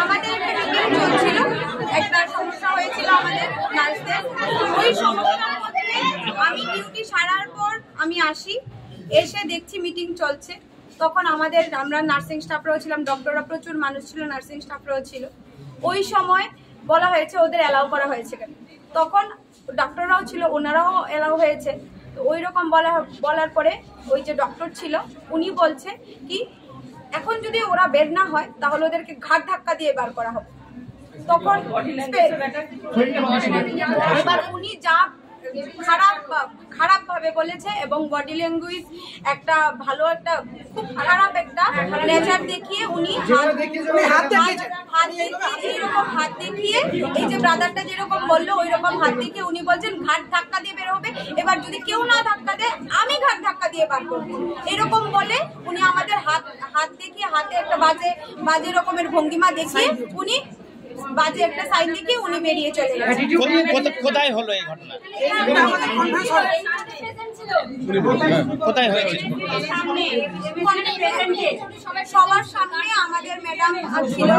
আমাদের চলছিল, একটা সমস্যা হয়েছিল আমাদের নার্সদের। ওই সমস্যার মধ্যে আমি ডিউটি সারার পর আমি আসি, এসে দেখছি মিটিং চলছে। তখন আমরা নার্সিং স্টাফরাও ছিলাম, ডক্টররা প্রচুর মানুষ ছিল, নার্সিং স্টাফরাও ছিল। ওই সময় বলা হয়েছে ওদের অ্যালাউ করা হয়েছে কেন, তখন ডক্টররাও ছিল, ওনারাও অ্যালাউ হয়েছে। তো ওই রকম বলার পরে ওই যে ডক্টর ছিল উনি বলছে কি এখন যদি ওরা বের না হয় তাহলে ওদেরকে ঘাট ধাক্কা দিয়ে বার করা হবে। তখন এবার উনি যা খারাপ ভাবে বলেছে এবং বডি ল্যাঙ্গুয়েজ একটা ভালো একটা খুব খারাপ একটা নেচার দেখিয়ে উনি হাত দেখিয়ে এই যে ব্রাদারটা যেরকম বললো ওই রকম হাত দেখিয়ে উনি বলছেন ঘাট ধাক্কা দিয়ে বের হবে। এবার যদি কেউ না ধাক্কা দেয় আমি ঘাট ধাক্কা দিয়ে বার করবো, এরকম বলে উনি আমাদের হাত দেখিয়ে হাতে একটা বাজে রকমের ভঙ্গিমা দেখিয়ে উনি বাজে একটা সাইন দেখিয়ে উনি বেরিয়ে চলে গেছেন। কোথায় হলো এই ঘটনা? কোথায় হয়েছে? সবার সামনে আমাদের ম্যাডাম ছিল,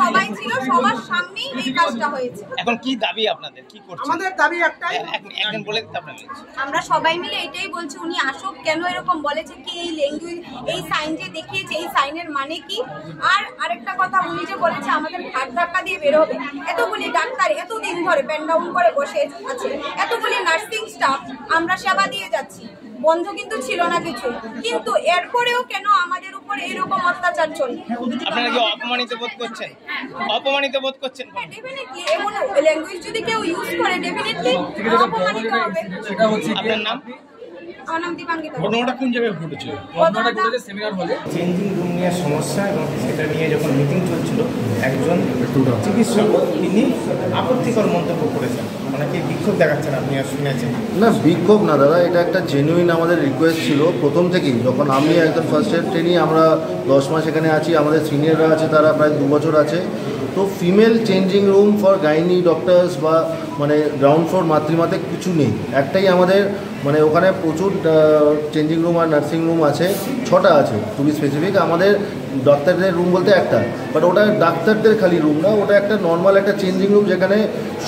সবাই ছিল, সবার সামনেই এই কাজটা হয়েছে। এখন কি দাবি আপনাদের, কি করছেন? আমাদের দাবি একটাই, একজন বলে দিতে আপনাদের। আমরা সবাই মিলে এটাই বলছি উনি আসুক। কেন এরকম বলেছে কি এই ল্যাঙ্গুয়েজ এই সাইন যে দেখিয়েছে এই সাইনের মানে কি? আর আরেকটা কথা উনি যে বলেছে আমাদের ঘাট ধাক্কা দিয়ে বের হবে, এতগুলি ডাক্তার এতদিন ধরে প্যান ডাউন করে বসে আছে, এতগুলি নার্সিং স্টাফ আমরা সেবা দিয়ে যাচ্ছি, বন্ধ কিন্তু ছিল না কিছু, কিন্তু এরপরেও কেন আমাদের উপর এরকম অত্যাচার চলছে? আপনারা কি অপমানিত বোধ করছেন? অপমানিত বোধ করছেন? ডেফিনেটলি এমন ল্যাঙ্গুয়েজ যদি কেউ ইউজ করে ডেফিনেটলি অপমানিত হবে। আপনার নাম? আমার নাম দীপাঙ্কিতা। ঘটনাটা কোন জায়গায় ঘটেছে? ঘটনাটা ঘটেছে সেমিনার হলে। চেঞ্জিং রুম নিয়ে সমস্যা এবং সেটা নিয়ে যখন মিটিং চলছিল একজন চিকিৎসক তিনি আপত্তিকর মন্তব্য করেছেন, অনেকে বিক্ষোভ দেখাচ্ছেন, আপনি শুনেছেন? না, বিক্ষোভ না দাদা, এটা একটা জেনুইন আমাদের রিকোয়েস্ট ছিল প্রথম থেকেই। যখন আমি একদম ফার্স্ট ইয়ার ট্রেনিং, আমরা 10 মাস এখানে আছি, আমাদের সিনিয়ররা আছে তারা প্রায় 2 বছর আছে। তো female changing room for gynae doctors বা মানে গ্রাউন্ড ফ্লোর মাতৃমাতে কিছু নেই। একটাই আমাদের মানে ওখানে প্রচুর চেঞ্জিং রুম আর নার্সিং রুম আছে, 6টা আছে টু বি স্পেসিফিক। আমাদের ডাক্তারদের রুম বলতে একটা, বাট ওটা ডাক্তারদের খালি রুম না, ওটা একটা নর্মাল একটা চেঞ্জিং রুম যেখানে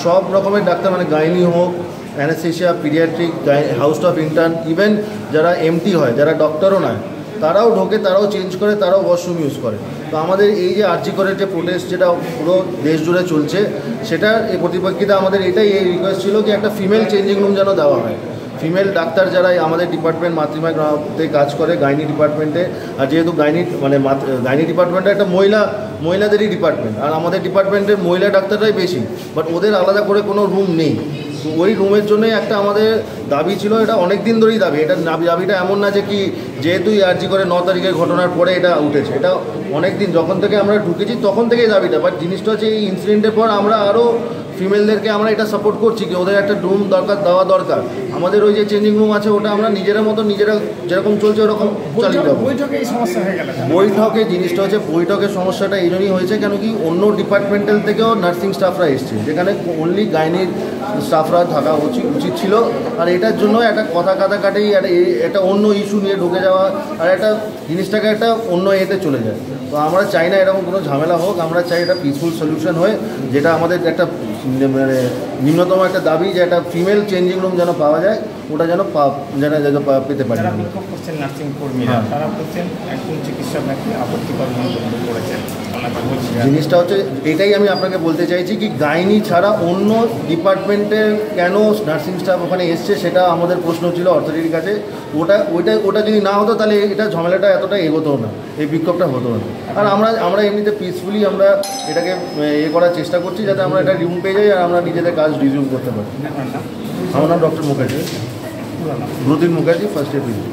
সব রকমের ডাক্তার মানে গাইনি হোক, anaesthesia, paediatric, house of intern, even যারা এমটি হয় যারা ডক্টরও নয় তারাও ঢোকে, তারাও চেঞ্জ করে, তারাও ওয়াশরুম ইউজ করে। তো আমাদের এই যে আরজি করের যে প্রোটেস্ট যেটা পুরো দেশ জুড়ে চলছে, সেটার এই প্রতিপক্ষিতা আমাদের এটাই এই রিকোয়েস্ট ছিল কি একটা ফিমেল চেঞ্জিং রুম যেন দেওয়া হয়। ফিমেল ডাক্তার যারা আমাদের ডিপার্টমেন্ট মাতৃমাতে কাজ করে গাইনি ডিপার্টমেন্টে, আর যেহেতু গাইনি ডিপার্টমেন্টে একটা মহিলাদেরই ডিপার্টমেন্ট, আর আমাদের ডিপার্টমেন্টের মহিলা ডাক্তাররাই বেশি, বাট ওদের আলাদা করে কোনো রুম নেই। তো ওই রুমের জন্যই একটা আমাদের দাবি ছিল, এটা অনেক দিন ধরেই দাবি। এটা দাবিটা এমন না যে কি যেহেতু আরজি করে 9 তারিখের ঘটনার পরে এটা উঠেছে, এটা অনেক দিন যখন থেকে আমরা ঢুকেছি তখন থেকেই দাবিটা। বাট জিনিসটা হচ্ছে এই ইনসিডেন্টের পর আমরা আরও ফিমেলদেরকে আমরা এটা সাপোর্ট করছি কি ওদের একটা রুম দেওয়া দরকার। আমাদের ওই যে চেঞ্জিং রুম আছে ওটা আমরা নিজেরা মতো নিজেরা যেরকম চলছে ওরকম চালিয়ে যাবো। বৈঠকে এই সমস্যা হয়ে গেল। বৈঠকে জিনিসটা হচ্ছে বৈঠকের সমস্যাটা এই জন্যই হয়েছে কেন কি অন্য ডিপার্টমেন্টাল থেকেও নার্সিং স্টাফরা এসছে, যেখানে অনলি গাইনির স্টাফরা থাকা উচিত ছিল। আর এটার জন্য একটা কথা কাটাকাটি আর একটা অন্য ইস্যু নিয়ে ঢুকে যাওয়া আর একটা জিনিসটাকে একটা অন্য এতে চলে যায়। তো আমরা চাই না এরকম কোনো ঝামেলা হোক, আমরা চাই একটা পিসফুল সলিউশন হয়ে, যেটা আমাদের একটা মানে নিম্নতম একটা দাবি যে একটা ফিমেল চেঞ্জিং রুম যেন পাওয়া যায়, ওটা যেন পেতে পারে। যারা বিক্ষোভ করছেন নার্সিং কর্মীরা তারা বলছেন একজন চিকিৎসক নাকি আপত্তিকর মন্তব্য করেছেন। জিনিসটা হচ্ছে এটাই আমি আপনাকে বলতে চাইছি কি গাইনি ছাড়া অন্য ডিপার্টমেন্টের কেন নার্সিং স্টাফ ওখানে এসছে সেটা আমাদের প্রশ্ন ছিল অথরিটির কাছে। ওটা যদি না হতো তাহলে এটা ঝামেলাটা এতটা এগোতো না, এই বিক্ষোভটা হতো না। আর আমরা এমনিতে পিসফুলি আমরা এটাকে করার চেষ্টা করছি যাতে আমরা এটা রিউম পেয়ে যাই আর আমরা নিজেদের কাজ রিজিউম করতে পারি। আমার নাম doctor Mukherjee, Bratin Mukherjee, first year PG.